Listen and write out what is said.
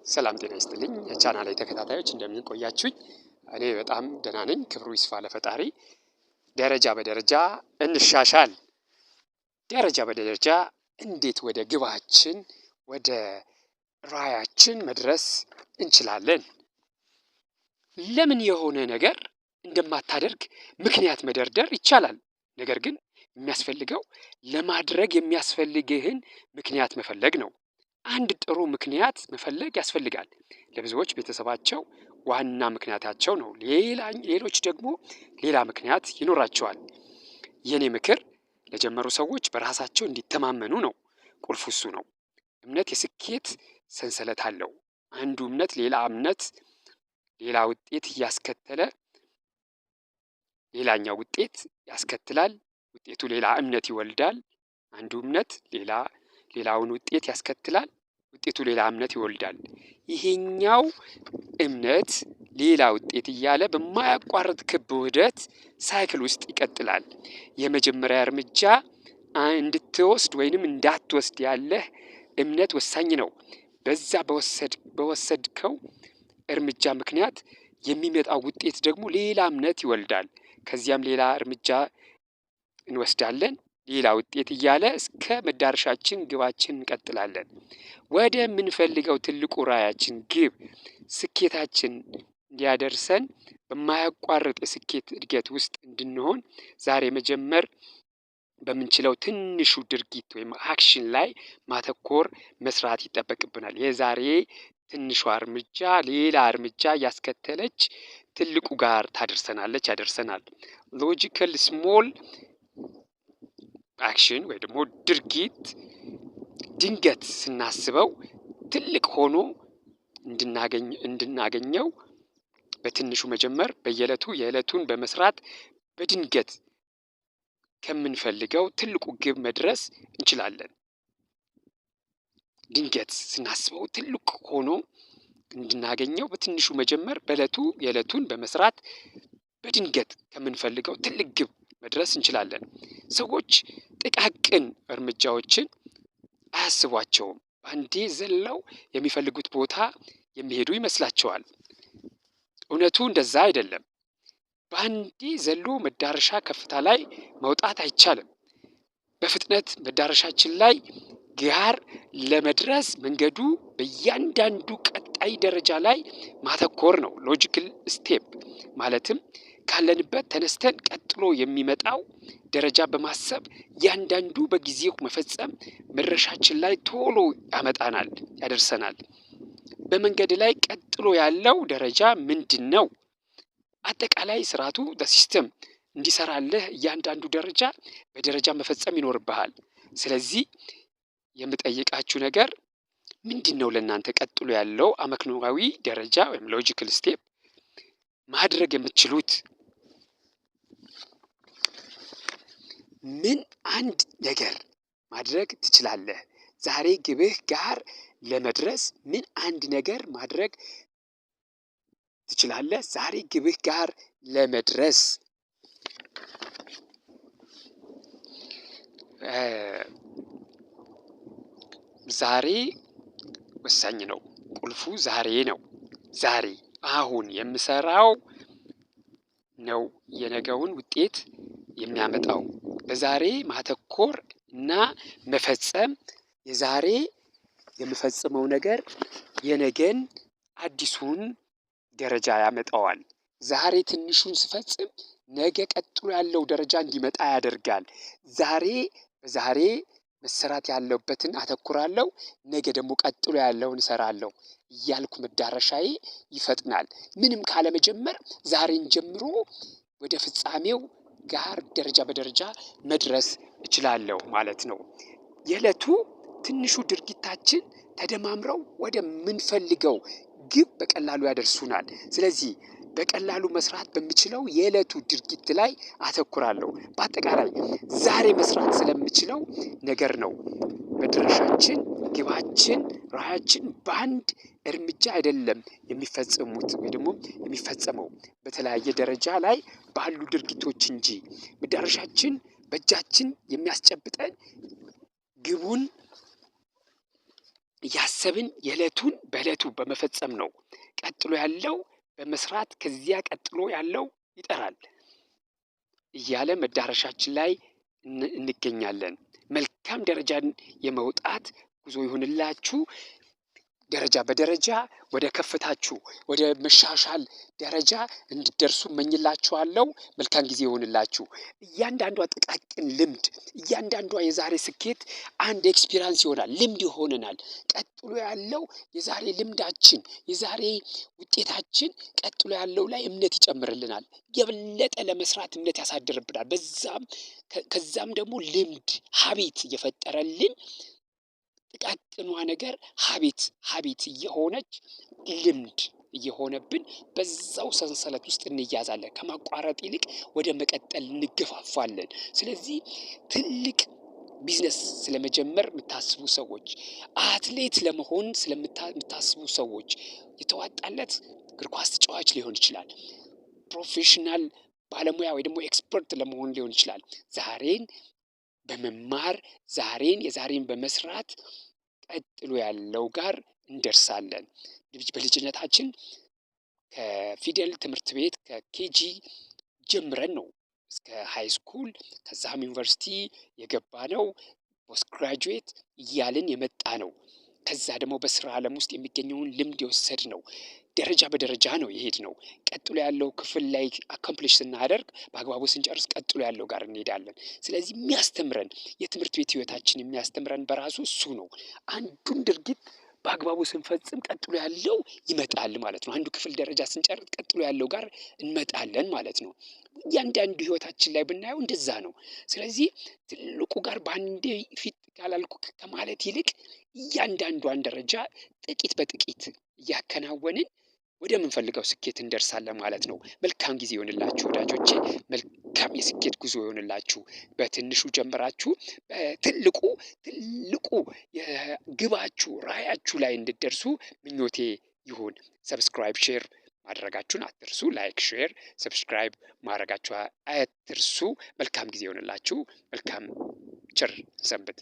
ሰላም ጤና ይስጥልኝ የቻናሌ ተከታታዮች እንደምን ቆያችሁኝ? እኔ በጣም ደህና ነኝ። ክብሩ ይስፋ ለፈጣሪ። ደረጃ በደረጃ እንሻሻል። ደረጃ በደረጃ እንዴት ወደ ግባችን ወደ ራዕያችን መድረስ እንችላለን? ለምን የሆነ ነገር እንደማታደርግ ምክንያት መደርደር ይቻላል። ነገር ግን የሚያስፈልገው ለማድረግ የሚያስፈልግህን ምክንያት መፈለግ ነው። አንድ ጥሩ ምክንያት መፈለግ ያስፈልጋል። ለብዙዎች ቤተሰባቸው ዋና ምክንያታቸው ነው። ሌሎች ደግሞ ሌላ ምክንያት ይኖራቸዋል። የኔ ምክር ለጀመሩ ሰዎች በራሳቸው እንዲተማመኑ ነው። ቁልፉ እሱ ነው። እምነት የስኬት ሰንሰለት አለው። አንዱ እምነት ሌላ ውጤት እያስከተለ ሌላኛው ውጤት ያስከትላል። ውጤቱ ሌላ እምነት ይወልዳል። አንዱ እምነት ሌላውን ውጤት ያስከትላል። ውጤቱ ሌላ እምነት ይወልዳል። ይሄኛው እምነት ሌላ ውጤት እያለ በማያቋርጥ ክብ ውህደት ሳይክል ውስጥ ይቀጥላል። የመጀመሪያ እርምጃ እንድትወስድ ወይንም እንዳትወስድ ያለህ እምነት ወሳኝ ነው። በዛ በወሰድከው እርምጃ ምክንያት የሚመጣው ውጤት ደግሞ ሌላ እምነት ይወልዳል። ከዚያም ሌላ እርምጃ እንወስዳለን። ሌላ ውጤት እያለ እስከ መዳረሻችን ግባችን እንቀጥላለን። ወደ ምንፈልገው ትልቁ ራዕያችን ግብ ስኬታችን እንዲያደርሰን በማያቋርጥ የስኬት እድገት ውስጥ እንድንሆን ዛሬ መጀመር በምንችለው ትንሹ ድርጊት ወይም አክሽን ላይ ማተኮር መስራት ይጠበቅብናል። የዛሬ ትንሿ እርምጃ ሌላ እርምጃ እያስከተለች ትልቁ ጋር ያደርሰናል። ሎጂካል ስሞል አክሽን ወይ ደግሞ ድርጊት ድንገት ስናስበው ትልቅ ሆኖ እንድናገኘው በትንሹ መጀመር በየዕለቱ የዕለቱን በመስራት በድንገት ከምንፈልገው ትልቁ ግብ መድረስ እንችላለን። ድንገት ስናስበው ትልቅ ሆኖ እንድናገኘው በትንሹ መጀመር የዕለቱን በመስራት በድንገት ከምንፈልገው ትልቅ ግብ መድረስ እንችላለን። ሰዎች ጥቃቅን እርምጃዎችን አያስቧቸውም። በአንዴ ዘለው የሚፈልጉት ቦታ የሚሄዱ ይመስላቸዋል። እውነቱ እንደዛ አይደለም። በአንዴ ዘሎ መዳረሻ ከፍታ ላይ መውጣት አይቻልም። በፍጥነት መዳረሻችን ላይ ጋር ለመድረስ መንገዱ በእያንዳንዱ ቀጣይ ደረጃ ላይ ማተኮር ነው። ሎጂካል ስቴፕ ማለትም ካለንበት ተነስተን ቀጥሎ የሚመጣው ደረጃ በማሰብ እያንዳንዱ በጊዜው መፈጸም መድረሻችን ላይ ቶሎ ያደርሰናል። በመንገድ ላይ ቀጥሎ ያለው ደረጃ ምንድን ነው? አጠቃላይ ስርዓቱ ሲስተም እንዲሰራልህ እያንዳንዱ ደረጃ በደረጃ መፈጸም ይኖርብሃል። ስለዚህ የምጠይቃችሁ ነገር ምንድን ነው? ለእናንተ ቀጥሎ ያለው አመክንዮአዊ ደረጃ ወይም ሎጂካል ስቴፕ ማድረግ የምትችሉት ምን አንድ ነገር ማድረግ ትችላለህ? ዛሬ ግብህ ጋር ለመድረስ ምን አንድ ነገር ማድረግ ትችላለህ? ዛሬ ግብህ ጋር ለመድረስ ዛሬ ወሳኝ ነው። ቁልፉ ዛሬ ነው። ዛሬ አሁን የምሰራው ነው የነገውን ውጤት የሚያመጣው። በዛሬ ማተኮር እና መፈጸም የዛሬ የምፈጽመው ነገር የነገን አዲሱን ደረጃ ያመጣዋል። ዛሬ ትንሹን ስፈጽም ነገ ቀጥሎ ያለው ደረጃ እንዲመጣ ያደርጋል። በዛሬ መሰራት ያለበትን አተኩራለሁ፣ ነገ ደግሞ ቀጥሎ ያለውን እሰራለሁ እያልኩ መዳረሻዬ ይፈጥናል። ምንም ካለመጀመር ዛሬን ጀምሮ ወደ ፍጻሜው ጋር ደረጃ በደረጃ መድረስ እችላለሁ ማለት ነው። የዕለቱ ትንሹ ድርጊታችን ተደማምረው ወደ ምንፈልገው ግብ በቀላሉ ያደርሱናል። ስለዚህ በቀላሉ መስራት በምችለው የዕለቱ ድርጊት ላይ አተኩራለሁ። በአጠቃላይ ዛሬ መስራት ስለምችለው ነገር ነው። መድረሻችን፣ ግባችን፣ ራዕያችን በአንድ እርምጃ አይደለም የሚፈጸመው በተለያየ ደረጃ ላይ ባሉ ድርጊቶች እንጂ። መዳረሻችን በእጃችን የሚያስጨብጠን ግቡን እያሰብን የዕለቱን በዕለቱ በመፈጸም ነው። ቀጥሎ ያለው በመስራት ከዚያ ቀጥሎ ያለው ይጠራል እያለ መዳረሻችን ላይ እንገኛለን። መልካም ደረጃን የመውጣት ጉዞ ይሁንላችሁ። ደረጃ በደረጃ ወደ ከፍታችሁ ወደ መሻሻል ደረጃ እንድትደርሱ እመኝላችኋለሁ። መልካም ጊዜ ይሆንላችሁ። እያንዳንዷ ጥቃቅን ልምድ፣ እያንዳንዷ የዛሬ ስኬት አንድ ኤክስፒሪያንስ ይሆናል፣ ልምድ ይሆነናል። ቀጥሎ ያለው የዛሬ ልምዳችን፣ የዛሬ ውጤታችን ቀጥሎ ያለው ላይ እምነት ይጨምርልናል። የበለጠ ለመስራት እምነት ያሳድርብናል። ከዛም ደግሞ ልምድ ሀቢት እየፈጠረልን ጥቃቅኗ ነገር ሀቢት እየሆነች ልምድ እየሆነብን በዛው ሰንሰለት ውስጥ እንያዛለን። ከማቋረጥ ይልቅ ወደ መቀጠል እንገፋፋለን። ስለዚህ ትልቅ ቢዝነስ ስለመጀመር የምታስቡ ሰዎች፣ አትሌት ለመሆን ስለምታስቡ ሰዎች፣ የተዋጣለት እግር ኳስ ተጫዋች ሊሆን ይችላል፣ ፕሮፌሽናል ባለሙያ ወይ ደግሞ ኤክስፐርት ለመሆን ሊሆን ይችላል። ዛሬን በመማር የዛሬን በመስራት ቀጥሎ ያለው ጋር እንደርሳለን። በልጅነታችን ከፊደል ትምህርት ቤት ከኬጂ ጀምረን ነው እስከ ሃይ ስኩል ከዛም ዩኒቨርሲቲ የገባ ነው። ፖስት ግራጁዌት እያልን የመጣ ነው። ከዛ ደግሞ በስራ ዓለም ውስጥ የሚገኘውን ልምድ የወሰድ ነው። ደረጃ በደረጃ ነው የሄድ ነው። ቀጥሎ ያለው ክፍል ላይ አካምፕሊሽ ስናደርግ በአግባቡ ስንጨርስ ቀጥሎ ያለው ጋር እንሄዳለን። ስለዚህ የሚያስተምረን የትምህርት ቤት ህይወታችን የሚያስተምረን በራሱ እሱ ነው። አንዱን ድርጊት በአግባቡ ስንፈጽም ቀጥሎ ያለው ይመጣል ማለት ነው። አንዱ ክፍል ደረጃ ስንጨርስ ቀጥሎ ያለው ጋር እንመጣለን ማለት ነው። እያንዳንዱ ህይወታችን ላይ ብናየው እንደዛ ነው። ስለዚህ ትልቁ ጋር በአንዴ ፊት ካላልኩ ከማለት ይልቅ እያንዳንዷን ደረጃ ጥቂት በጥቂት እያከናወንን ወደምንፈልገው ስኬት እንደርሳለን ማለት ነው። መልካም ጊዜ ይሆንላችሁ ወዳጆቼ። መልካም የስኬት ጉዞ ይሆንላችሁ። በትንሹ ጀምራችሁ በትልቁ የግባችሁ ራዕያችሁ ላይ እንድትደርሱ ምኞቴ ይሁን። ሰብስክራይብ፣ ሼር ማድረጋችሁን አትርሱ። ላይክ፣ ሼር፣ ሰብስክራይብ ማድረጋችሁ አትርሱ። መልካም ጊዜ ይሆንላችሁ። መልካም ቸር ሰንብት።